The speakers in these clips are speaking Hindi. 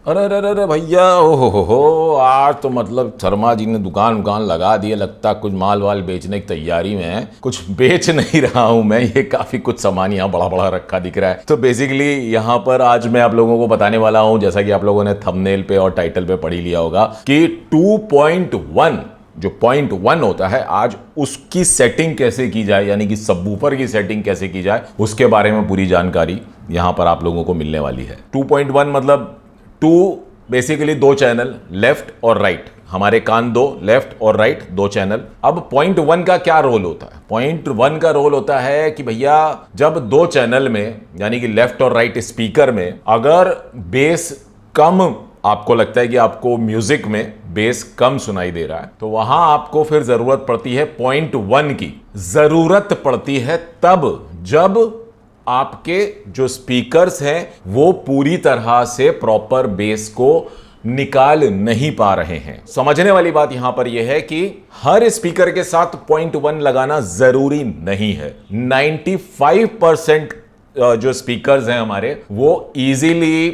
अरे अरे अरे भैया, हो आज तो मतलब शर्मा जी ने दुकान लगा दी है। लगता कुछ माल वाल बेचने की तैयारी में है। कुछ बेच नहीं रहा हूं मैं, ये काफी कुछ सामान यहाँ बड़ा बड़ा रखा दिख रहा है। तो बेसिकली यहाँ पर आज मैं आप लोगों को बताने वाला हूं, जैसा कि आप लोगों ने थंबनेल पे और टाइटल पे पढ़ ही लिया होगा, कि 2.1 जो 0.1 होता है, आज उसकी सेटिंग कैसे की जाए, यानी कि सबवूफर की सेटिंग कैसे की जाए, उसके बारे में पूरी जानकारी यहां पर आप लोगों को मिलने वाली है। 2.1 मतलब 2 बेसिकली 2 चैनल, लेफ्ट और राइट। हमारे कान 2, लेफ्ट और राइट 2 चैनल। अब 0.1 का क्या रोल होता है? 0.1 का रोल होता है कि भैया जब 2 चैनल में, यानी कि लेफ्ट और राइट स्पीकर में, अगर बेस कम, आपको लगता है कि आपको म्यूजिक में बेस कम सुनाई दे रहा है, तो वहां आपको फिर जरूरत पड़ती है 0.1 की। जरूरत पड़ती है तब जब आपके जो स्पीकर्स हैं वो पूरी तरह से प्रॉपर बेस को निकाल नहीं पा रहे हैं। समझने वाली बात यहां पर यह है कि हर स्पीकर के साथ 0.1 लगाना जरूरी नहीं है। 95% जो स्पीकर्स हैं हमारे, वो इजीली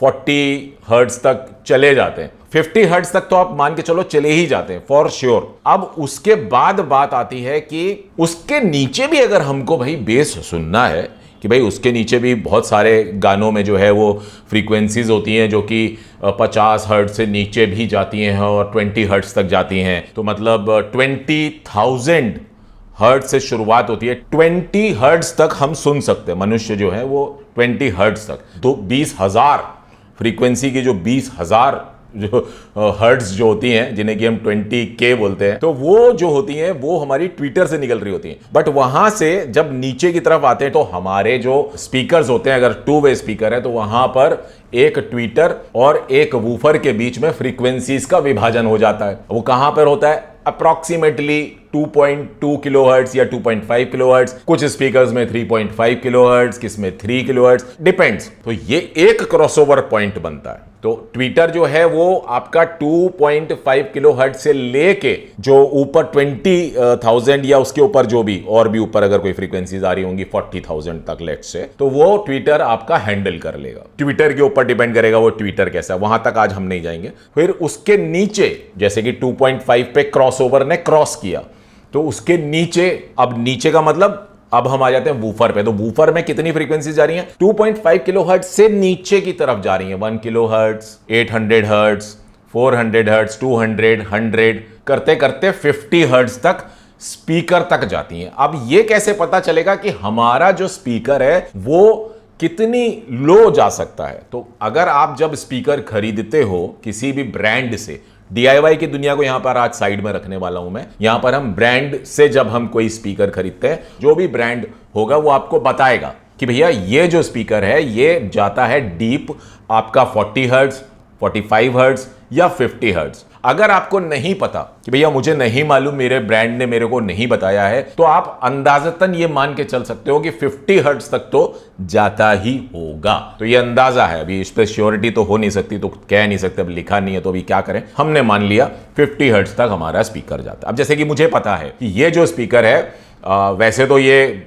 40 हर्ट्ज तक चले जाते हैं। 50 हर्ट्ज तक तो आप मान के चलो चले ही जाते हैं फॉर श्योर। अब उसके बाद बात आती है कि उसके नीचे भी अगर हमको भाई बेस सुनना है, कि भाई उसके नीचे भी बहुत सारे गानों में जो है वो फ्रीक्वेंसीज होती हैं जो कि 50 हर्ट्ज से नीचे भी जाती हैं और 20 हर्ट्ज तक जाती हैं। तो मतलब 20,000 हर्ट्ज से शुरुआत होती है। 20 हर्ट्ज तक हम सुन सकते हैं, मनुष्य जो है वो 20 हर्ट्ज तक। तो 20,000 फ्रीक्वेंसी की जो 20,000 जो हर्ट्ज जो होती हैं, जिन्हें कि हम 20K बोलते हैं, तो वो जो होती हैं वो हमारी ट्विटर से निकल रही होती हैं। बट वहां से जब नीचे की तरफ आते हैं तो हमारे जो स्पीकर्स होते हैं, अगर 2 वे स्पीकर है, तो वहां पर एक ट्विटर और एक वूफर के बीच में फ्रीक्वेंसीज का विभाजन हो जाता है। वो कहां पर होता है? अप्रॉक्सीमेटली 2.2 किलोहर्ट्ज या 2.5 किलोहर्ट्ज, कुछ स्पीकर्स में 3.5 किलोहर्ट्ज, किसमें 3 किलोहर्ट्ज, डिपेंड्स। तो ये एक क्रॉसओवर पॉइंट बनता है। तो ट्विटर जो है वो आपका 2.5 किलोहर्ट्ज से लेके जो ऊपर 20,000 या उसके ऊपर जो भी और भी ऊपर अगर कोई फ्रीक्वेंसीज आ रही होंगी 40,000 तक लेट्स से, तो वो ट्विटर आपका हैंडल कर लेगा। ट्विटर के ऊपर डिपेंड करेगा वो ट्विटर कैसा है, वहां तक आज हम नहीं जाएंगे। फिर उसके नीचे, जैसे कि 2.5 पे क्रॉसओवर ने क्रॉस किया, तो उसके नीचे, अब नीचे का मतलब अब हम आ जाते हैं वूफर पे। तो वूफर में कितनी फ्रीक्वेंसी जा रही हैं? 2.5 किलोहर्ट्ज से नीचे की तरफ जा रही हैं। 1 किलोहर्ट्ज, 800 हर्ट्ज, 400 हर्ट्ज, 200, 100 करते करते 50 हर्ट्ज तक स्पीकर तक जाती हैं। अब ये कैसे पता चलेगा कि हमारा जो स्पीकर है वो कितनी लो जा सकता है? तो अगर आप जब स्पीकर खरीदते हो किसी भी ब्रांड से, DIY की दुनिया को यहां पर आज साइड में रखने वाला हूं मैं। यहां पर हम ब्रांड से जब हम कोई स्पीकर खरीदते हैं, जो भी ब्रांड होगा वो आपको बताएगा कि भैया ये जो स्पीकर है ये जाता है डीप आपका 40 हर्ट्ज, 45 हर्ट्ज या 50 हर्ट्ज। अगर आपको नहीं पता कि भैया मुझे नहीं मालूम, मेरे ब्रांड ने मेरे को नहीं बताया है, तो आप अंदाजतन ये मान के चल सकते हो कि 50 हर्ट्ज तक तो जाता ही होगा। तो ये अंदाजा है, अभी इस पर श्योरिटी तो हो नहीं सकती, तो कह नहीं सकते, अब लिखा नहीं है तो अभी क्या करें। हमने मान लिया 50 हर्ट्ज तक हमारा स्पीकर जाता है। अब जैसे कि मुझे पता है कि ये जो स्पीकर है, वैसे तो ये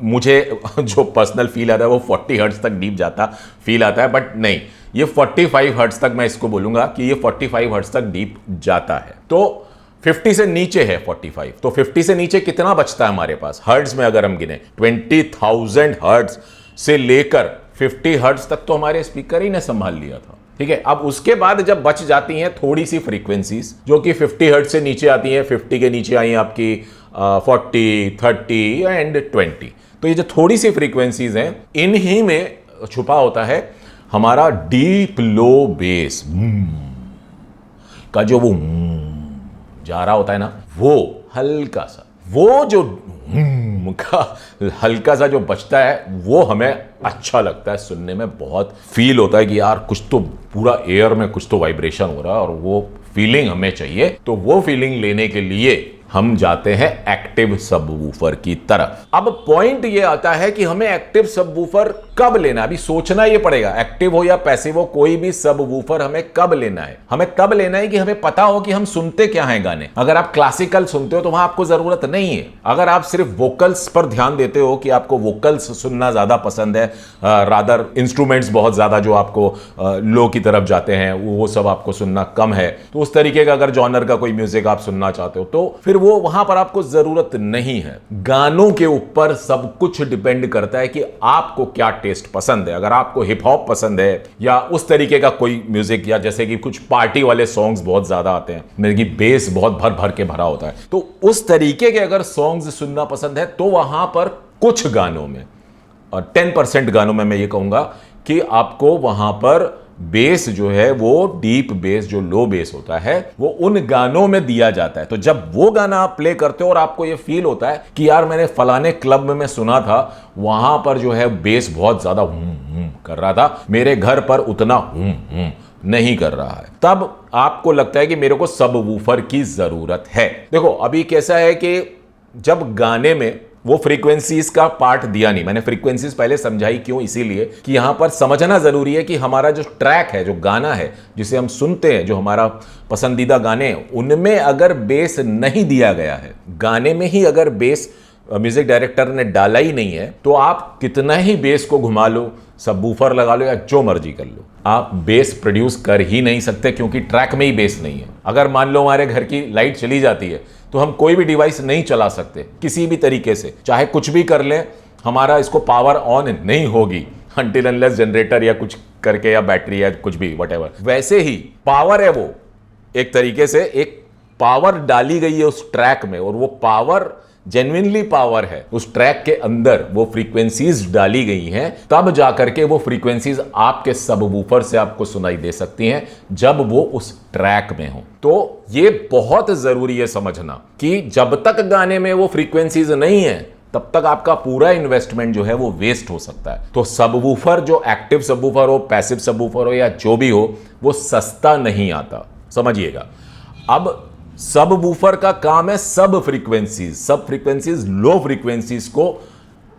मुझे जो पर्सनल फील आता है वो 40 हर्ट्ज तक डीप जाता फील आता है, बट नहीं, ये 45 हर्ट्ज तक मैं इसको बोलूंगा कि ये 45 हर्ट्ज तक डीप जाता है। तो 50 से नीचे है 45, तो 50 से नीचे कितना बचता है हमारे पास हर्ट्ज में? अगर हम गिने 20,000 हर्ट्ज से लेकर 50 हर्ट्ज तक तो हमारे स्पीकर ही ने संभाल लिया था। ठीक है, अब उसके बाद जब बच जाती हैं थोड़ी सी फ्रीक्वेंसीज जो कि 50 हर्ट्ज से नीचे आती हैं, 50 के नीचे आई आपकी 40, 30 एंड 20। तो ये जो थोड़ी सी फ्रीक्वेंसीज हैं, इन्हीं में छुपा होता है हमारा डीप लो बेस का जो वो जा रहा होता है ना, वो हल्का सा, वो जो का हल्का सा जो बचता है वो हमें अच्छा लगता है सुनने में। बहुत फील होता है कि यार कुछ तो पूरा एयर में कुछ तो वाइब्रेशन हो रहा है और वो फीलिंग हमें चाहिए। तो वो फीलिंग लेने के लिए हम जाते हैं एक्टिव सबवूफर की तरफ। अब पॉइंट ये आता है कि हमें एक्टिव सबवूफर कब लेना, अभी सोचना ये पड़ेगा। एक्टिव हो या पैसिव हो, कोई भी सबवूफर हमें कब लेना है? हमें तब लेना है कि हमें पता हो कि हम सुनते क्या हैं गाने। अगर आप क्लासिकल सुनते हो तो वहां आपको जरूरत नहीं है। अगर आप सिर्फ वोकल्स पर ध्यान देते हो कि आपको वोकल्स सुनना ज्यादा पसंद है, रादर इंस्ट्रूमेंट्स बहुत ज्यादा जो आपको लो की तरफ जाते हैं वो सब आपको सुनना कम है, तो उस तरीके का अगर जॉनर का कोई म्यूजिक आप सुनना चाहते हो तो फिर वो वहां पर आपको जरूरत नहीं है। गानों के ऊपर सब कुछ डिपेंड करता है कि आपको क्या टेस्ट पसंद है। अगर आपको हिप हॉप पसंद है या उस तरीके का कोई म्यूजिक, या जैसे कि कुछ पार्टी वाले सॉन्ग्स बहुत ज्यादा आते हैं, मेरे की बेस बहुत भर भर के भरा होता है, तो उस तरीके के अगर सॉन्ग्स सुनना पसंद है तो वहां पर कुछ गानों में, और 10% गानों में मैं ये कहूंगा कि आपको वहां पर बेस जो है वो डीप बेस, जो लो बेस होता है, वो उन गानों में दिया जाता है। तो जब वो गाना आप प्ले करते हो और आपको ये फील होता है कि यार मैंने फलाने क्लब में मैं सुना था, वहां पर जो है बेस बहुत ज्यादा कर रहा था, मेरे घर पर उतना नहीं कर रहा है, तब आपको लगता है कि मेरे को सबवूफर की जरूरत है। देखो अभी कैसा है कि जब गाने में वो फ्रीक्वेंसीज का पार्ट दिया नहीं, मैंने फ्रीक्वेंसीज पहले समझाई क्यों, इसीलिए कि यहां पर समझना जरूरी है कि हमारा जो ट्रैक है, जो गाना है जिसे हम सुनते हैं, जो हमारा पसंदीदा गाने हैं, उनमें अगर बेस नहीं दिया गया है, गाने में ही अगर बेस म्यूजिक डायरेक्टर ने डाला ही नहीं है, तो आप कितना ही बेस को घुमा लो, सबवूफर लगा लो या जो मर्जी कर लो, आप बेस प्रोड्यूस कर ही नहीं सकते, क्योंकि ट्रैक में ही बेस नहीं है। अगर मान लो हमारे घर की लाइट चली जाती है तो हम कोई भी डिवाइस नहीं चला सकते किसी भी तरीके से, चाहे कुछ भी कर लें, हमारा इसको पावर ऑन नहीं होगी अनटिल अनलेस जनरेटर या कुछ करके, या बैटरी या कुछ भी व्हाटएवर। वैसे ही पावर है, वो एक तरीके से एक पावर डाली गई है उस ट्रैक में, और वो पावर जेन्युइनली पावर है उस ट्रैक के अंदर, वो फ्रीक्वेंसीज डाली गई हैं, तब जाकर के वो फ्रीक्वेंसीज आपके सबवूफर से आपको सुनाई दे सकती हैं जब वो उस ट्रैक में हो। तो ये बहुत जरूरी है समझना कि जब तक गाने में वो फ्रीक्वेंसीज नहीं है तब तक आपका पूरा इन्वेस्टमेंट जो है वो वेस्ट हो सकता है। तो सबवूफर, जो एक्टिव सबवूफर हो, पैसिव सबवूफर हो या जो भी हो, वो सस्ता नहीं आता, समझिएगा। अब सबवूफर का काम है सब फ्रीक्वेंसीज, लो फ्रीक्वेंसीज को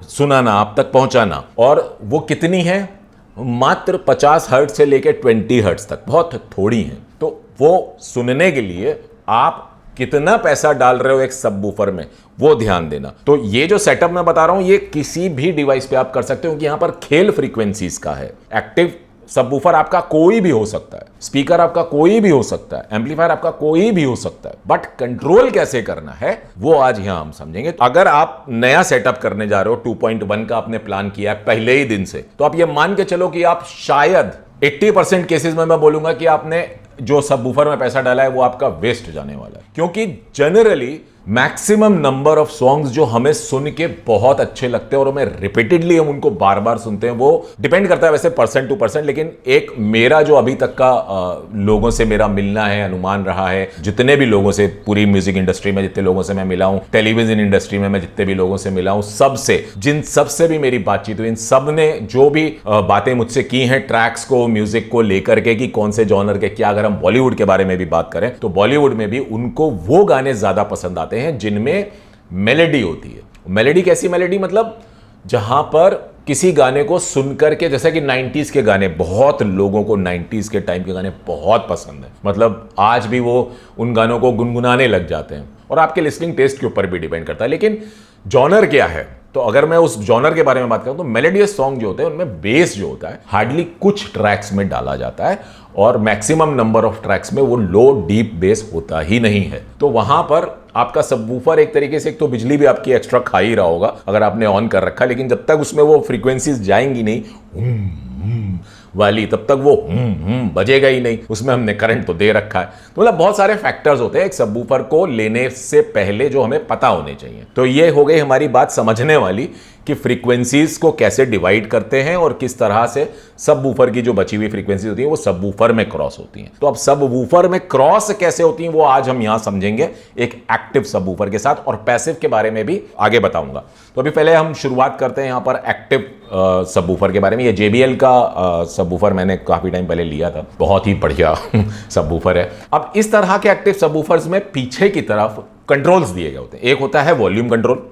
सुनाना, आप तक पहुंचाना, और वो कितनी है? मात्र 50 हर्ट्ज से लेकर 20 हर्ट्ज तक, बहुत थोड़ी है। तो वो सुनने के लिए आप कितना पैसा डाल रहे हो एक सबवूफर में, वो ध्यान देना। तो ये जो सेटअप मैं बता रहा हूं, ये किसी भी डिवाइस पे आप कर सकते हो, क्योंकि यहां पर खेल फ्रीक्वेंसीज का है। एक्टिव सबवूफर आपका कोई भी हो सकता है, स्पीकर आपका कोई भी हो सकता है, एम्पलीफायर आपका कोई भी हो सकता है, बट कंट्रोल कैसे करना है वो आज यहां हम समझेंगे। अगर आप नया सेटअप करने जा रहे हो, 2.1 का आपने प्लान किया है पहले ही दिन से, तो आप ये मान के चलो कि आप शायद 80% केसेस में मैं बोलूंगा कि आपने जो सबवूफर में पैसा डाला है वो आपका वेस्ट जाने वाला है। क्योंकि generally maximum number of songs जो हमें सुन के बहुत अच्छे लगते हैं और हमें रिपीटेडली हम उनको बार बार सुनते हैं, वो डिपेंड करता है वैसे परसेंट टू परसेंट, लेकिन एक मेरा जो अभी तक का लोगों से मेरा मिलना है, अनुमान रहा है, जितने भी लोगों से, पूरी म्यूजिक इंडस्ट्री में जितने लोगों से मैं मिला हूं, टेलीविजन इंडस्ट्री में मैं जितने भी लोगों से मिला हूं, सबसे, जिन सबसे भी मेरी बातचीत हुई, इन सब ने जो भी बातें मुझसे की हैं ट्रैक्स को, म्यूजिक को लेकर के, कि कौन से जॉनर के क्या, अगर हम बॉलीवुड के बारे में भी बात करें तो बॉलीवुड में भी उनको वो गाने ज्यादा पसंद आते हैं जिनमें मेलोडी होती है। मेलोडी कैसी मेलोडी? मतलब जहां पर किसी गाने को सुनकर के, जैसे कि 90s के गाने, बहुत लोगों को 90s के टाइम के गाने बहुत पसंद है, मतलब आज भी वो उन गानों को गुनगुनाने लग जाते हैं, और आपके लिसनिंग टेस्ट के ऊपर भी डिपेंड करता है। लेकिन जॉनर क्या है? तो अगर मैं उस जॉनर के बारे में बात करूं तो मेलोडियस सॉन्ग जो होते हैं उनमें बेस जो होता है हार्डली कुछ ट्रैक्स में डाला जाता है, और मैक्सिमम नंबर ऑफ ट्रैक्स में वो लो डीप बेस होता ही नहीं है। तो वहां पर आपका सबवूफर एक तरीके से, एक तो बिजली भी आपकी एक्स्ट्रा खा ही रहा होगा अगर आपने ऑन कर रखा, लेकिन जब तक उसमें वो फ्रीक्वेंसीज जाएंगी नहीं वाली, तब तक वो बजेगा ही नहीं, उसमें हमने करंट तो दे रखा है। तो मतलब बहुत सारे फैक्टर्स होते हैं एक सबवूफर को लेने से पहले जो हमें पता होने चाहिए। तो ये हो गई हमारी बात समझने वाली कि फ्रीक्वेंसीज को कैसे डिवाइड करते हैं और किस तरह से सबवूफर की जो बची हुई फ्रीक्वेंसीज होती हैं वो सबवूफर में क्रॉस होती हैं। तो अब सबवूफर में क्रॉस कैसे होती हैं वो आज हम यहां समझेंगे एक एक्टिव सबवूफर के साथ, और पैसिव के बारे में भी आगे बताऊंगा। तो अभी पहले हम शुरुआत करते हैं यहां पर एक्टिव सबवूफर के बारे में। ये JBL का सबवूफर मैंने काफी टाइम पहले लिया था, बहुत ही बढ़िया सबवूफर है। अब इस तरह के एक्टिव सबवूफर्स में पीछे की तरफ कंट्रोल्स दिए गए होते हैं। एक होता है वॉल्यूम कंट्रोल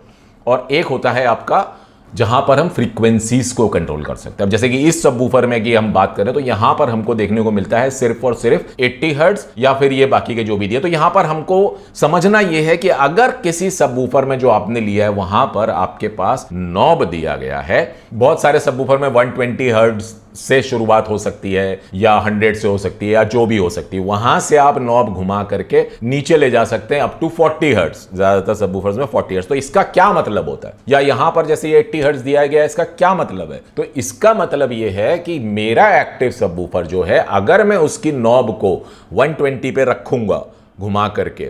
और एक होता है आपका जहां पर हम फ्रीक्वेंसीज को कंट्रोल कर सकते हैं। अब जैसे कि इस सबवूफर में कि हम बात करें तो यहां पर हमको देखने को मिलता है सिर्फ और सिर्फ 80 हर्ट्ज या फिर ये बाकी के जो भी दिए। तो यहां पर हमको समझना यह है कि अगर किसी सबवूफर में जो आपने लिया है वहां पर आपके पास नॉब दिया गया है, बहुत सारे सबवूफर में 120 हर्ट्ज से शुरुआत हो सकती है या 100 से हो सकती है या जो भी हो सकती है, वहां से आप नॉब घुमा करके नीचे ले जा सकते हैं अप टू 40 हर्ट्ज। ज्यादातर सबवूफर्स में 40 हर्ट्ज। तो इसका क्या मतलब होता है, या यहां पर जैसे ये 80 हर्ट्ज दिया गया है, इसका क्या मतलब है? तो इसका मतलब ये है कि मेरा एक्टिव सबवूफर जो है, अगर मैं उसकी नॉब को 120 पे रखूंगा घुमा करके,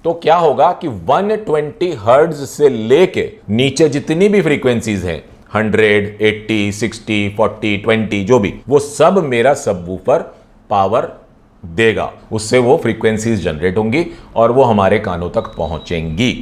तो क्या होगा कि 120 हर्ट्ज से लेके नीचे जितनी भी फ्रीक्वेंसीज हैं, 100, 80, 60, 40, 20 जो भी, वो सब मेरा सबवूफर पावर देगा। उससे वो फ्रीक्वेंसीज जनरेट होंगी और वो हमारे कानों तक पहुंचेंगी।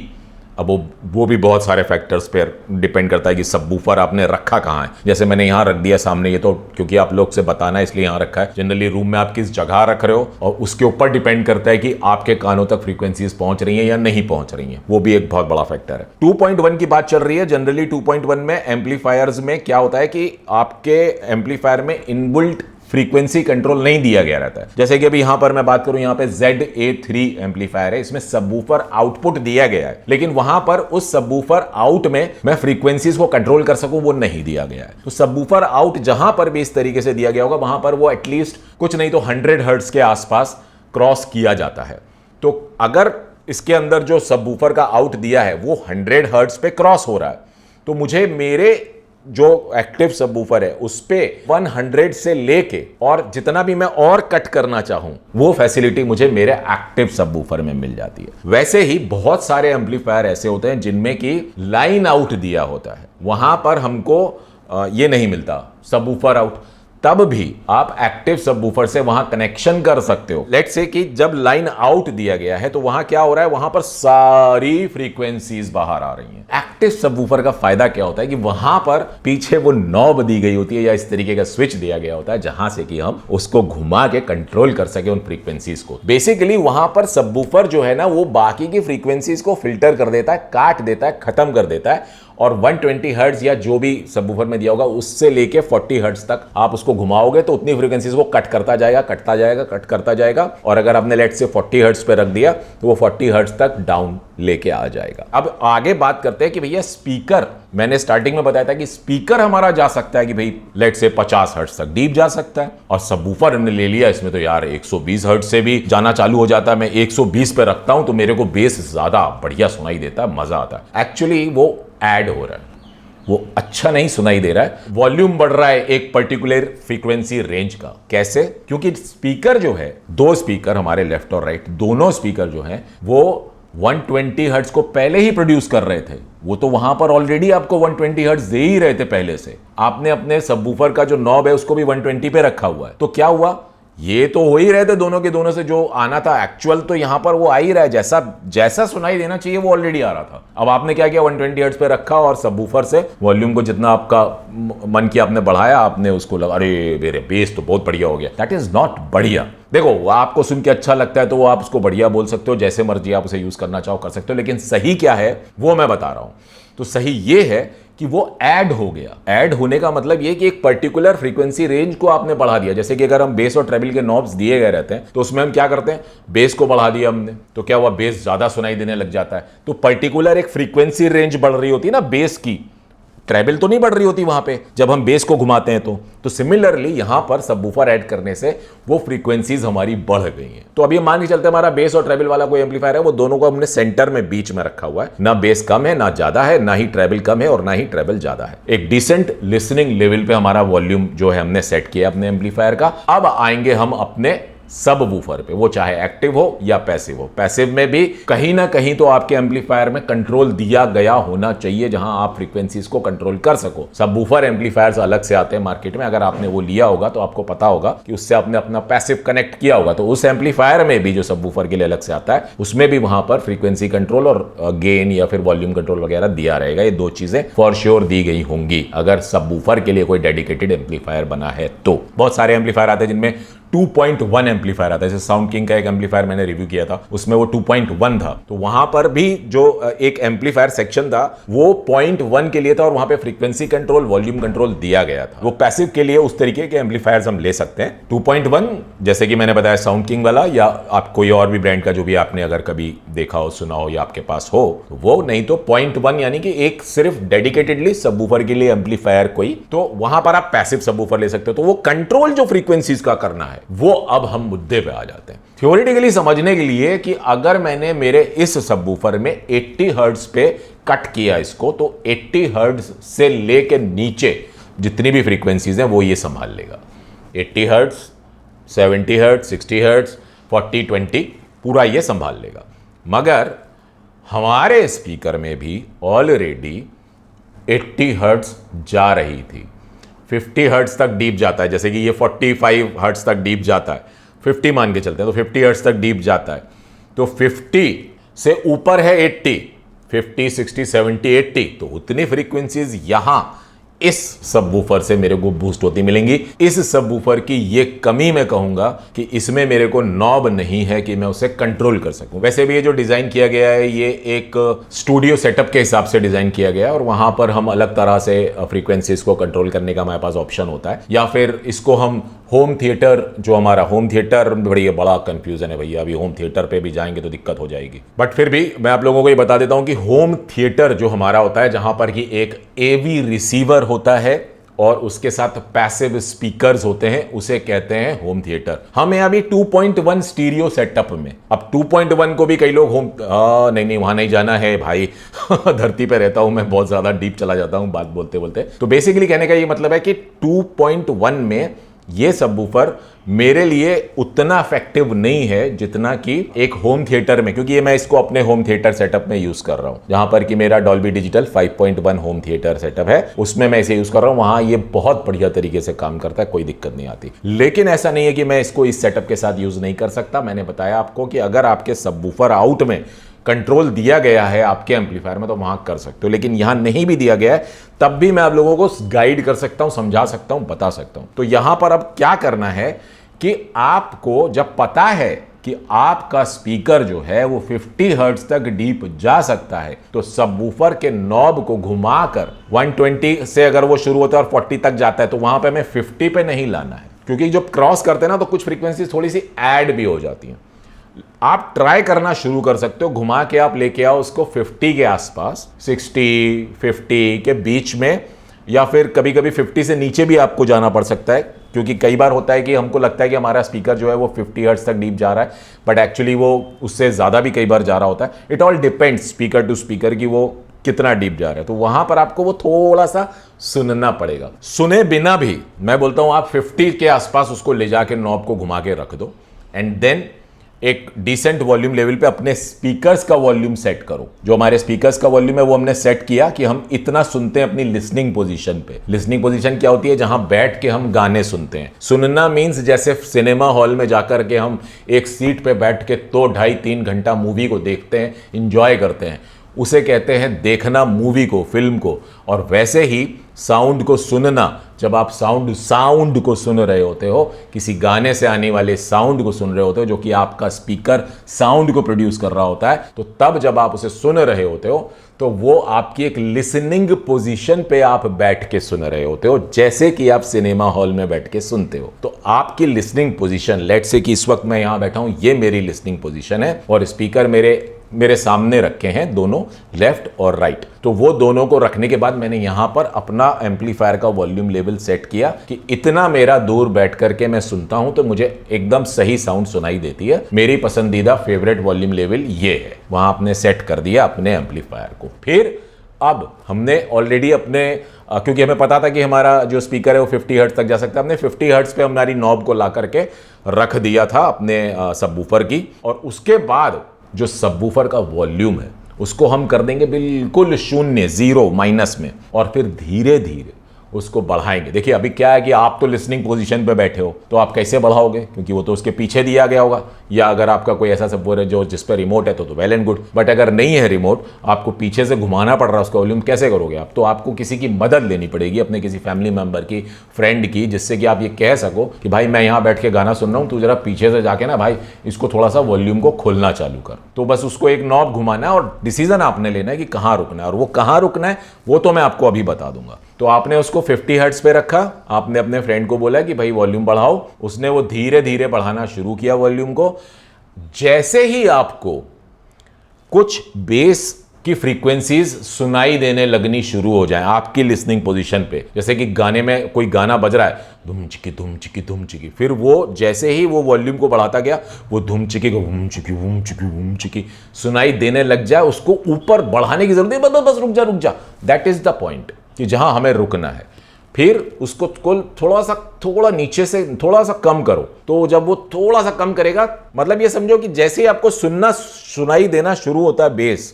अब वो भी बहुत सारे फैक्टर्स पर डिपेंड करता है कि सबवूफर आपने रखा कहाँ है। जैसे मैंने यहाँ रख दिया सामने, ये तो क्योंकि आप लोग से बताना है इसलिए यहाँ रखा है। जनरली रूम में आप किस जगह रख रहे हो और उसके ऊपर डिपेंड करता है कि आपके कानों तक फ्रीक्वेंसीज पहुंच रही हैं या नहीं पहुंच रही हैं। वो भी एक बहुत बड़ा फैक्टर है। 2.1 की बात चल रही है। जनरली 2.1 में एम्पलीफायर्स में क्या होता है कि आपके एम्पलीफायर में इनबिल्ट फ्रीक्वेंसी कंट्रोल नहीं दिया गया रहता है। जैसे कि अभी यहां पर मैं बात करूं, यहां पे ZA3 एम्पलीफायर है, इसमें सबवूफर आउटपुट दिया गया है, लेकिन वहां पर उस सबवूफर आउट में मैं फ्रीक्वेंसीज को कंट्रोल कर सकूं वो नहीं दिया गया है। तो सबवूफर आउट जहां पर भी इस तरीके से दिया गया होगा, वहां पर वो एटलीस्ट कुछ नहीं तो 100 हर्ट्ज के आसपास क्रॉस किया जाता है। तो अगर इसके अंदर जो सबवूफर का आउट दिया है वो 100 हर्ट्ज पे क्रॉस हो रहा है, तो मुझे मेरे जो एक्टिव सबवूफर है उस पे 100 से लेके और जितना भी मैं और कट करना चाहूं वो फैसिलिटी मुझे मेरे एक्टिव सबवूफर में मिल जाती है। वैसे ही बहुत सारे एम्पलीफायर ऐसे होते हैं जिनमें की लाइन आउट दिया होता है, वहां पर हमको ये नहीं मिलता सबवूफर आउट। तब भी आप एक्टिव सबवूफर से वहां कनेक्शन कर सकते हो। लेट्स से कि जब लाइन आउट दिया गया है तो वहां क्या हो रहा है, वहां पर सारी फ्रीक्वेंसीज बाहर आ रही हैं। एक्टिव सबवूफर का फायदा क्या होता है कि वहां पर पीछे वो नॉब दी गई होती है या इस तरीके का स्विच दिया गया होता है जहां से कि हम उसको घुमा के कंट्रोल कर सके उन फ्रीक्वेंसीज को। बेसिकली वहां पर सबवूफर जो है ना, वो बाकी की फ्रीक्वेंसीज को फिल्टर कर देता है, काट देता है, खत्म कर देता है, और 120 हर्ट्ज या जो भी सबवूफर में दिया होगा उससे लेके 40 हर्ट्ज तक आप उसको घुमाओगे तो उतनी फ्रीक्वेंसीज को कट करता जाएगा, कटता जाएगा, कट करता जाएगा। और अगर आपने लेट से 40 हर्ट्ज पे रख दिया तो वो 40 हर्ट्ज तक डाउन लेके आ जाएगा। अब आगे बात करते हैं कि भैया स्पीकर, मैंने स्टार्टिंग में बताया था कि स्पीकर हमारा जा सकता है कि भाई लेट से 50 हर्ट्ज तक डीप जा सकता है, और सबवूफर हमने ले लिया इसमें तो यार 120 हर्ट्ज से भी जाना चालू हो जाता है। मैं 120 पे रखता हूं तो मेरे को बेस ज्यादा बढ़िया सुनाई देता है, मजा आता है। एक्चुअली वो ऐड हो रहा है, वो अच्छा नहीं सुनाई दे रहा है। वॉल्यूम बढ़ रहा है एक पर्टिकुलर फ्रीक्वेंसी रेंज का। कैसे? क्योंकि स्पीकर जो है, दो स्पीकर हमारे लेफ्ट और राइट, दोनों स्पीकर जो हैं वो 120 हर्ट्ज को पहले ही प्रोड्यूस कर रहे थे। वो तो वहां पर ऑलरेडी आपको 120 हर्ट्ज दे ही रहे थे पहले से। आपने अपने सबवूफर का जो नॉब है उसको भी 120 पे रखा हुआ है, तो क्या हुआ, ये तो हो ही रहे थे दोनों के दोनों से जो आना था एक्चुअल, तो यहां पर वो आ ही रहा है, जैसा जैसा सुनाई देना चाहिए वो ऑलरेडी आ रहा था। अब आपने क्या किया, 120 हर्ट्ज पे रखा और सबवूफर से वॉल्यूम को जितना आपका मन किया आपने बढ़ाया, आपने उसको लगा अरे मेरे बेस तो बहुत बढ़िया हो गया। दैट इज नॉट बढ़िया। देखो, आपको सुन के अच्छा लगता है तो वो आप उसको बढ़िया बोल सकते हो, जैसे मर्जी आप उसे यूज करना चाहो कर सकते हो, लेकिन सही क्या है वो मैं बता रहा हूं। तो सही ये है कि वो ऐड हो गया। ऐड होने का मतलब ये कि एक पर्टिकुलर फ्रीक्वेंसी रेंज को आपने बढ़ा दिया। जैसे कि अगर हम बेस और ट्रेबल के नॉब्स दिए गए रहते हैं तो उसमें हम क्या करते हैं, बेस को बढ़ा दिया हमने तो क्या हुआ, बेस ज्यादा सुनाई देने लग जाता है। तो पर्टिकुलर एक फ्रीक्वेंसी रेंज बढ़ रही होती है ना बेस की, ट्रेबल तो नहीं बढ़ रही होती वहां पे जब हम बेस को घुमाते हैं। तो सिमिलरली यहां पर सबवूफर ऐड करने से वो फ्रीक्वेंसीज हमारी बढ़ गई हैं। तो अभी मान के चलते हमारा बेस और ट्रेबल वाला कोई एम्पलीफायर है, वो दोनों को हमने सेंटर में बीच में रखा हुआ है। ना बेस कम है ना ज्यादा है, ना ही ट्रेबल कम है और ना ही ट्रेबल ज्यादा है। एक डिसेंट लिसनिंग लेवल पे हमारा वॉल्यूम जो है हमने सेट किया अपने एम्पलीफायर का। अब आएंगे हम अपने सबवूफर पे, वो चाहे एक्टिव हो या पैसिव हो। पैसिव में भी कहीं ना कहीं तो आपके एम्पलीफायर में कंट्रोल दिया गया होना चाहिए जहां आप फ्रीक्वेंसीज को कंट्रोल कर सको। सबवूफर एम्पलीफायर्स अलग से आते हैं मार्केट में, अगर आपने वो लिया होगा तो आपको पता होगा कि उससे आपने अपना पैसिव कनेक्ट किया होगा। तो उस एम्पलीफायर में भी जो सबवूफर के लिए अलग से आता है उसमें भी वहां पर फ्रीक्वेंसी कंट्रोल और गेन या फिर वॉल्यूम कंट्रोल वगैरह दिया रहेगा। ये दो चीजें फॉर श्योर दी गई होंगी अगर सबवूफर के लिए कोई डेडिकेटेड एम्पलीफायर बना है। तो बहुत सारे एम्पलीफायर आते हैं जिनमें 2.1 एम्पलीफायर आता है। जैसे साउंड किंग का एक एम्पलीफायर मैंने रिव्यू किया था, उसमें वो 2.1 था, तो वहां पर भी जो एक एम्पलीफायर सेक्शन था वो 0.1 के लिए था और वहां पे फ्रीक्वेंसी कंट्रोल, वॉल्यूम कंट्रोल दिया गया था। वो पैसिव के लिए उस तरीके के एम्पलीफायर्स हम ले सकते हैं। 2.1 जैसे कि मैंने बताया साउंड किंग वाला, या आप कोई और भी ब्रांड का जो भी आपने अगर कभी देखा हो, सुना हो या आपके पास हो तो वो, नहीं तो 0.1 यानी कि एक सिर्फ डेडिकेटेडली सबवूफर के लिए एम्पलीफायर कोई, तो वहां पर आप पैसिव सबवूफर ले सकते हो। तो वो कंट्रोल जो फ्रीक्वेंसीज का करना है वो अब हम मुद्दे पे आ जाते हैं थ्योरेटिकली समझने के लिए कि अगर मैंने मेरे इस सबवूफर में 80 हर्ट्ज पे कट किया इसको, तो 80 हर्ट्ज से लेके नीचे जितनी भी फ्रीक्वेंसीज हैं वो ये संभाल लेगा। 80 हर्ट्ज, 70 हर्ट्ज, 60 हर्ट्ज, 40, 20 पूरा ये संभाल लेगा। मगर हमारे स्पीकर में भी ऑलरेडी 80 हर्ट्ज जा रही थी, 50 हर्ट्ज तक डीप जाता है, जैसे कि ये 45 हर्ट्ज तक डीप जाता है, 50 मान के चलते हैं तो 50 हर्ट्ज तक डीप जाता है, तो 50 से ऊपर है 80, 50, 60, 70, 80, तो उतनी फ्रीक्वेंसीज यहां इस सबवूफर से मेरे को बूस्ट होती मिलेंगी। इस सबवूफर की ये कमी मैं कहूंगा कि इसमें मेरे को नॉब नहीं है कि मैं उसे कंट्रोल कर सकूं। वैसे भी ये जो डिजाइन किया गया है ये एक स्टूडियो सेटअप के हिसाब से डिजाइन किया गया है और वहां पर हम अलग तरह से फ्रीक्वेंसीज को कंट्रोल करने का हमारे पास ऑप्शन होता है, या फिर इसको हम होम थिएटर, जो हमारा होम थिएटर बड़ा कंफ्यूजन है भैया, अभी होम थिएटर पे भी जाएंगे तो दिक्कत हो जाएगी, बट फिर भी मैं आप लोगों को ये बता देता हूं कि होम थिएटर जो हमारा होता है, जहां पर कि एक एवी रिसीवर होता है और उसके साथ पैसिव स्पीकर्स होते हैं, उसे कहते हैं होम थिएटर। हमें अभी 2.1 स्टीरियो सेटअप में, अब 2.1 को भी कई लोग होम नहीं वहां नहीं जाना है भाई धरती पे रहता हूं मैं, बहुत ज्यादा डीप चला जाता हूं बात बोलते बोलते। तो बेसिकली कहने का ये मतलब है कि 2.1 में ये सबवूफर मेरे लिए उतना इफेक्टिव नहीं है जितना कि एक होम थिएटर में, क्योंकि ये मैं इसको अपने होम थिएटर सेटअप में यूज कर रहा हूं, जहां पर कि मेरा Dolby digital 5.1 home theatre setup है, उसमें मैं इसे यूज कर रहा हूं। वहां ये बहुत बढ़िया तरीके से काम करता है, कोई दिक्कत नहीं आती। लेकिन ऐसा नहीं है कि मैं इसको इस सेटअप के साथ यूज नहीं कर सकता। मैंने बताया आपको कि अगर आपके सबवूफर आउट में कंट्रोल दिया गया है आपके एम्पलीफायर में तो वहां कर सकते हो, लेकिन यहां नहीं भी दिया गया है तब भी मैं आप लोगों को गाइड कर सकता हूं, समझा सकता हूं, बता सकता हूं। तो यहां पर अब क्या करना है कि आपको जब पता है कि आपका स्पीकर जो है वो 50 हर्ट्ज तक डीप जा सकता है, तो सबवूफर के नॉब को घुमाकर 120 से अगर वो शुरू होता है और 40 तक जाता है, तो वहां पे हमें 50 पे नहीं लाना है, क्योंकि जब क्रॉस करते हैं ना तो कुछ फ्रीक्वेंसी थोड़ी सी ऐड भी हो जाती हैं। आप ट्राई करना शुरू कर सकते हो, घुमा के आप लेके आओ उसको 50 के आसपास, 60, 50 के बीच में, या फिर कभी कभी 50 से नीचे भी आपको जाना पड़ सकता है, क्योंकि कई बार होता है कि हमको लगता है कि हमारा स्पीकर जो है वो 50 हर्ट्ज तक डीप जा रहा है, बट एक्चुअली वो उससे ज़्यादा भी कई बार जा रहा होता है। It all depends speaker to speaker कि वो कितना डीप जा रहा है, तो वहां पर आपको वो थोड़ा सा सुनना पड़ेगा। सुने बिना भी मैं बोलता हूं आप 50 के आसपास उसको ले जाके नॉब को घुमा के रख दो, एंड देन एक डिसेंट वॉल्यूम लेवल पे अपने स्पीकर्स का वॉल्यूम सेट करो। जो हमारे स्पीकर्स का वॉल्यूम है वो हमने सेट किया कि हम इतना सुनते हैं अपनी लिसनिंग पोजीशन पे। लिसनिंग पोजीशन क्या होती है? जहां बैठ के हम गाने सुनते हैं। सुनना मींस जैसे सिनेमा हॉल में जाकर के हम एक सीट पे बैठ के 2, 2.5, 3 घंटा मूवी को देखते हैं, इंजॉय करते हैं, उसे कहते हैं देखना मूवी को, फिल्म को। और वैसे ही साउंड को सुनना, जब आप साउंड को सुन रहे होते हो, किसी गाने से आने वाले साउंड को सुन रहे होते हो जो कि आपका स्पीकर साउंड को प्रोड्यूस कर रहा होता है, तो तब जब आप उसे सुन रहे होते हो तो वो आपकी एक लिसनिंग पोजीशन पे आप बैठ के सुन रहे होते हो, जैसे कि आप सिनेमा हॉल में बैठ के सुनते हो। तो आपकी लिसनिंग पोजीशन, लेट्स से कि इस वक्त मैं यहां बैठा हूं, ये मेरी लिसनिंग पोजीशन है और स्पीकर मेरे सामने रखे हैं दोनों, लेफ्ट और राइट। तो वो दोनों को रखने के बाद मैंने यहां पर अपना एम्पलीफायर का वॉल्यूम लेवल सेट किया कि इतना मेरा दूर बैठ करके मैं सुनता हूं तो मुझे एकदम सही साउंड सुनाई देती है। मेरी पसंदीदा फेवरेट वॉल्यूम लेवल ये है, वहां आपने सेट कर दिया अपने एम्पलीफायर को। फिर अब हमने ऑलरेडी अपने क्योंकि हमें पता था कि हमारा जो स्पीकर है वो 50 हर्ट्ज तक जा सकता है, हमने 50 हर्ट्ज पे हमारी नॉब को ला करके रख दिया था अपने सबवूफर की। और उसके बाद जो सबवूफर का वॉल्यूम है उसको हम कर देंगे बिल्कुल शून्य, 0 माइनस में, और फिर धीरे धीरे उसको बढ़ाएंगे। देखिए अभी क्या है कि आप तो लिसनिंग पोजीशन पे बैठे हो, तो आप कैसे बढ़ाओगे, क्योंकि वो तो उसके पीछे दिया गया होगा, या अगर आपका कोई ऐसा सबवूफर है जो जिस पर रिमोट है तो वेल एंड गुड। बट अगर नहीं है रिमोट, आपको पीछे से घुमाना पड़ रहा है उसका वॉल्यूम, कैसे करोगे आप? तो आपको किसी की मदद लेनी पड़ेगी, अपने किसी फैमिली मेंबर की, फ्रेंड की, जिससे कि आप ये कह सको कि भाई मैं यहाँ बैठ के गाना सुन रहा हूँ, तू जरा पीछे से जाके ना भाई इसको थोड़ा सा वॉल्यूम को खोलना चालू कर। तो बस उसको एक नॉब घुमाना है और डिसीजन आपने लेना है कि कहाँ रुकना है, और वो कहाँ रुकना है वो तो मैं आपको अभी बता दूंगा। तो आपने उसको 50 हर्ट्ज पे रखा, आपने अपने फ्रेंड को बोला कि भाई वॉल्यूम बढ़ाओ, उसने वो धीरे धीरे बढ़ाना शुरू किया वॉल्यूम को। जैसे ही आपको कुछ बेस की फ्रीक्वेंसीज सुनाई देने लगनी शुरू हो जाए आपकी लिसनिंग पोजीशन पे, जैसे कि गाने में कोई गाना बज रहा है, धुम चिकी धुम चिकी धुम चिकी, फिर वो जैसे ही वो वॉल्यूम को बढ़ाता गया, वो धुम चिकी को वुम चिकी वुम चिकी वुम चिकी सुनाई देने लग जाए, उसको ऊपर बढ़ाने की जरूरत है, बस बस रुक जा। दैट इज द पॉइंट कि जहां हमें रुकना है। फिर उसको थोड़ा नीचे से थोड़ा सा कम करो। तो जब वो थोड़ा सा कम करेगा, मतलब ये समझो कि जैसे ही आपको सुनाई देना शुरू होता है बेस,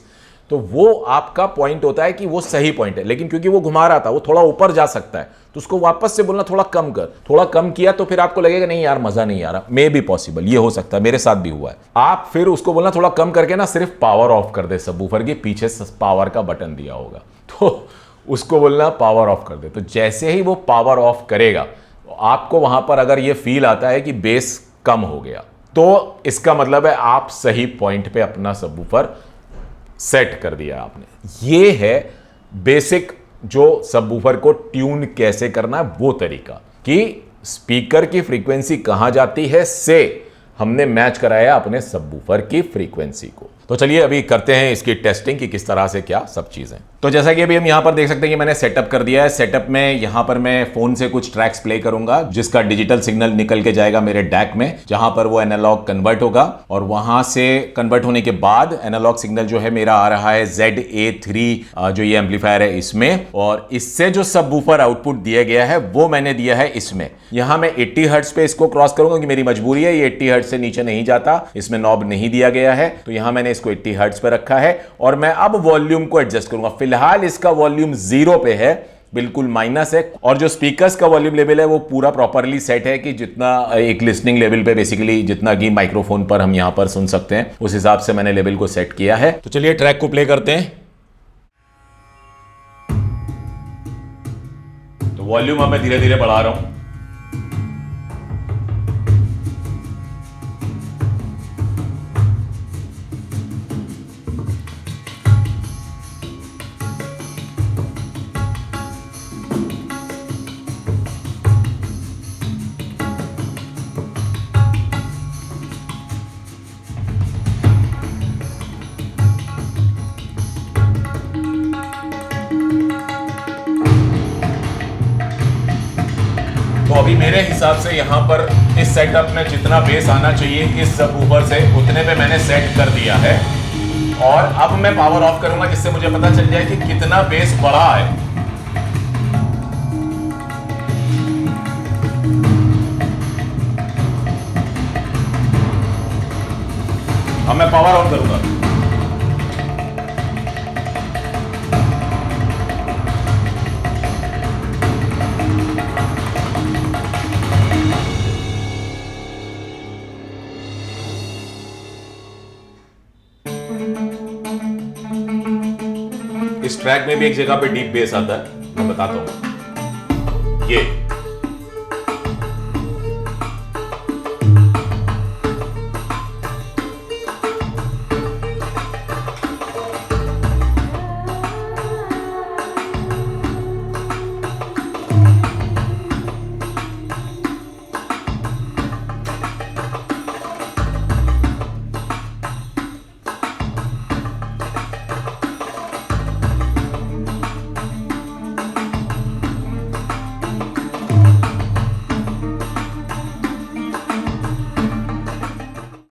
तो वो आपका पॉइंट होता है कि वो सही पॉइंट है। लेकिन क्योंकि वो घुमा रहा था, वो थोड़ा ऊपर जा सकता है, तो उसको वापस से बोलना थोड़ा कम कर। थोड़ा कम किया तो फिर आपको लगेगा नहीं यार मजा नहीं आ रहा, मे बी पॉसिबल, ये हो सकता है, मेरे साथ भी हुआ है। आप फिर उसको बोलना थोड़ा कम करके ना सिर्फ पावर ऑफ कर दे, सबवूफर के पीछे पावर का बटन दिया होगा, तो उसको बोलना पावर ऑफ कर दे। तो जैसे ही वो पावर ऑफ करेगा, आपको वहां पर अगर ये फील आता है कि बेस कम हो गया, तो इसका मतलब है आप सही पॉइंट पे अपना सबवूफर सेट कर दिया आपने। ये है बेसिक जो सबवूफर को ट्यून कैसे करना है वो तरीका, कि स्पीकर की फ्रीक्वेंसी कहां जाती है से हमने मैच कराया अपने सबवूफर की फ्रीक्वेंसी को। तो चलिए अभी करते हैं इसकी टेस्टिंग कि किस तरह से क्या सब चीजें। तो जैसा कि अभी हम यहां पर देख सकते हैं कि मैंने सेटअप कर दिया है। सेटअप में यहां पर मैं फोन से कुछ ट्रैक्स प्ले करूंगा, जिसका डिजिटल सिग्नल निकल के जाएगा मेरे डैक में, जहां पर वो एनालॉग कन्वर्ट होगा, और वहां से कन्वर्ट होने के बाद एनालॉग सिग्नल जो है मेरा आ रहा है ZA3 जो ये एम्पलीफायर है इसमें, और इससे जो सबवूफर आउटपुट दिया गया है वो मैंने दिया है इसमें। यहां मैं 80 हर्ट्ज पे इसको क्रॉस करूंगा कि मेरी मजबूरी है, ये 80 हर्ट्ज से नीचे नहीं जाता, इसमें नॉब नहीं दिया गया है। तो यहां मैंने इसको 80 हर्ट्ज पे रखा है, और मैं अब वॉल्यूम को एडजस्ट करूंगा। फिलहाल इसका वॉल्यूम 0 पे है, बिल्कुल माइनस है, और जो स्पीकर्स का वॉल्यूम लेवल है वो पूरा प्रॉपरली सेट है कि जितना एक लिसनिंग लेवल पे बेसिकली जितना कि माइक्रोफोन पर हम यहां पर सुन सकते हैं, उस हिसाब से मैंने लेवल को सेट किया है। तो चलिए ट्रैक को प्ले करते हैं। तो वॉल्यूम अब मैं धीरे धीरे बढ़ा रहा हूं। तो अभी मेरे हिसाब से यहाँ पर इस सेटअप में जितना बेस आना चाहिए इस सबवूफर से, उतने पे मैंने सेट कर दिया है। और अब मैं पावर ऑफ करूंगा, जिससे मुझे पता चल जाए कि कितना बेस बढ़ा है। अब मैं पावर ऑफ करूंगा। इस ट्रैक में भी एक जगह पे डीप बेस आता है, मैं बताता हूं। ये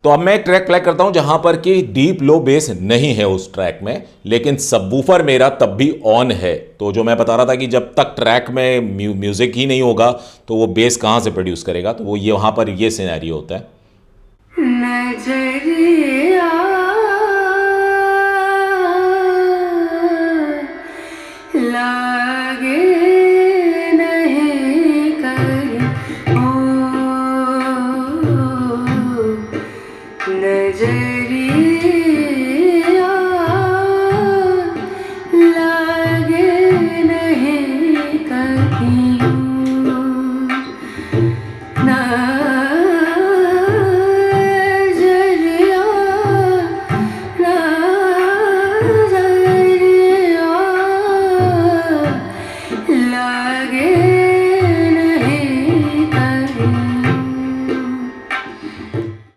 तो अब मैं एक ट्रैक प्ले करता हूं जहां पर कि डीप लो बेस नहीं है उस ट्रैक में, लेकिन सबवूफर मेरा तब भी ऑन है। तो जो मैं बता रहा था कि जब तक ट्रैक में म्यूजिक ही नहीं होगा तो वो बेस कहां से प्रोड्यूस करेगा, तो वो ये वहां पर ये सिनेरियो होता है। नजरिया लागे नजरिया लागे नहीं कहीं नजरिया नजरिया लागे नहीं कहीं।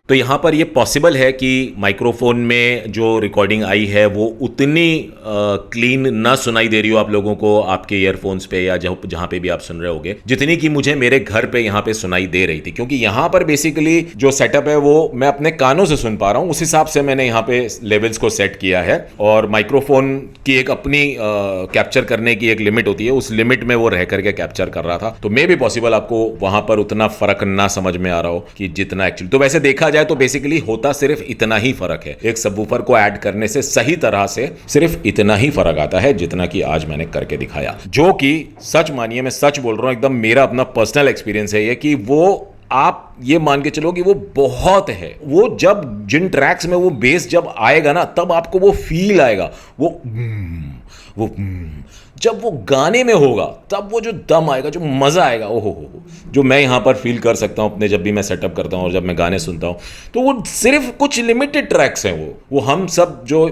तो यहाँ पर ये पॉसिबल है कि माइक्रोफोन में जो रिकॉर्डिंग आई है वो उतनी क्लीन ना सुनाई दे रही हो आप लोगों को आपके ईयरफोन्स पे या जहाँ पे भी आप सुन रहे होगे, जितनी कि मुझे मेरे घर पे यहाँ पे सुनाई दे रही थी। क्योंकि यहाँ पर बेसिकली जो सेटअप है वो मैं अपने कानों से सुन पा रहा हूँ, उस हिसाब से मैंने यहाँ पे लेवल्स को सेट किया है। और माइक्रोफोन की एक अपनी कैप्चर करने की एक लिमिट होती है, उस लिमिट में वो रह करके कैप्चर कर रहा था। तो मे भी पॉसिबल आपको वहां पर उतना फर्क ना समझ में आ रहा हो कि जितना एक्चुअली। तो वैसे देखा जाए तो बेसिकली होता सिर्फ इतना ही फर्क है, एक सबवूफर को ऐड करने से सही तरह से सिर्फ इतना ही फर्क आता है जितना कि आज मैंने करके दिखाया। जो कि सच मानिए, मैं सच बोल रहा हूं, एकदम मेरा अपना पर्सनल एक्सपीरियंस है ये, कि वो आप ये मान के चलो कि वो बहुत है। वो जब जिन ट्रैक्स में वो बेस जब आएगा ना, तब आपको वो फील आएगा, वो जब वो गाने में होगा तब वो जो दम आएगा, जो मज़ा आएगा, ओहो हो, जो मैं यहाँ पर फील कर सकता हूँ अपने, जब भी मैं सेटअप करता हूँ और जब मैं गाने सुनता हूँ। तो वो सिर्फ कुछ लिमिटेड ट्रैक्स हैं, वो हम सब जो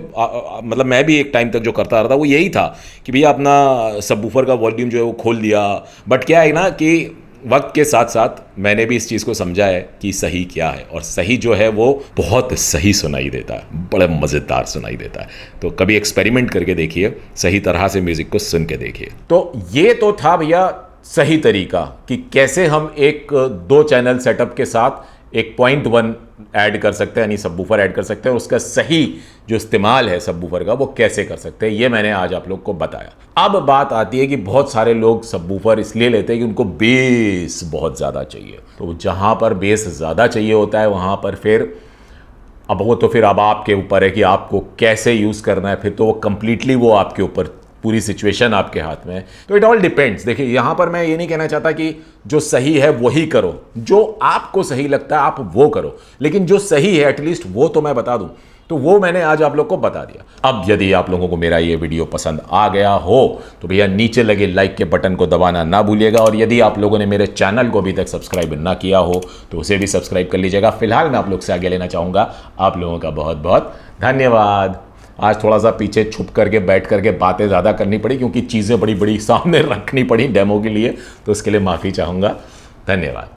मतलब मैं भी एक टाइम तक जो करता रहा था वो यही था कि भैया अपना सबवूफर का वॉल्यूम जो है वो खोल दिया। बट क्या है ना कि वक्त के साथ साथ मैंने भी इस चीज़ को समझा है कि सही क्या है, और सही जो है वो बहुत सही सुनाई देता है, बड़े मज़ेदार सुनाई देता है। तो कभी एक्सपेरिमेंट करके देखिए, सही तरह से म्यूज़िक को सुन के देखिए। तो ये तो था भैया सही तरीका कि कैसे हम एक 2 चैनल सेटअप के साथ एक 0.1 ऐड कर सकते हैं, यानी सबवूफर ऐड कर सकते हैं, उसका सही जो इस्तेमाल है सबवूफर का वो कैसे कर सकते हैं, ये मैंने आज आप लोग को बताया। अब बात आती है कि बहुत सारे लोग सबवूफर इसलिए लेते हैं कि उनको बेस बहुत ज़्यादा चाहिए। तो जहाँ पर बेस ज़्यादा चाहिए होता है वहाँ पर फिर अब वो तो फिर अब आपके ऊपर है कि आपको कैसे यूज़ करना है। फिर तो वो कंप्लीटली वो आपके ऊपर, पूरी सिचुएशन आपके हाथ में है। तो इट ऑल डिपेंड्स। देखिए यहाँ पर मैं ये नहीं कहना चाहता कि जो सही है वही करो, जो आपको सही लगता है आप वो करो, लेकिन जो सही है एटलीस्ट वो तो मैं बता दूं। तो वो मैंने आज आप लोग को बता दिया। अब यदि आप लोगों को मेरा ये वीडियो पसंद आ गया हो तो भैया नीचे लगे लाइक के बटन को दबाना ना भूलिएगा, और यदि आप लोगों ने मेरे चैनल को अभी तक सब्सक्राइब ना किया हो तो उसे भी सब्सक्राइब कर लीजिएगा। फिलहाल मैं आप लोग से आगे लेना चाहूँगा आप लोगों का बहुत बहुत धन्यवाद। आज थोड़ा सा पीछे छुप करके बैठ करके बातें ज़्यादा करनी पड़ी क्योंकि चीज़ें बड़ी बड़ी सामने रखनी पड़ी डेमो के लिए, तो उसके लिए माफ़ी चाहूँगा। धन्यवाद।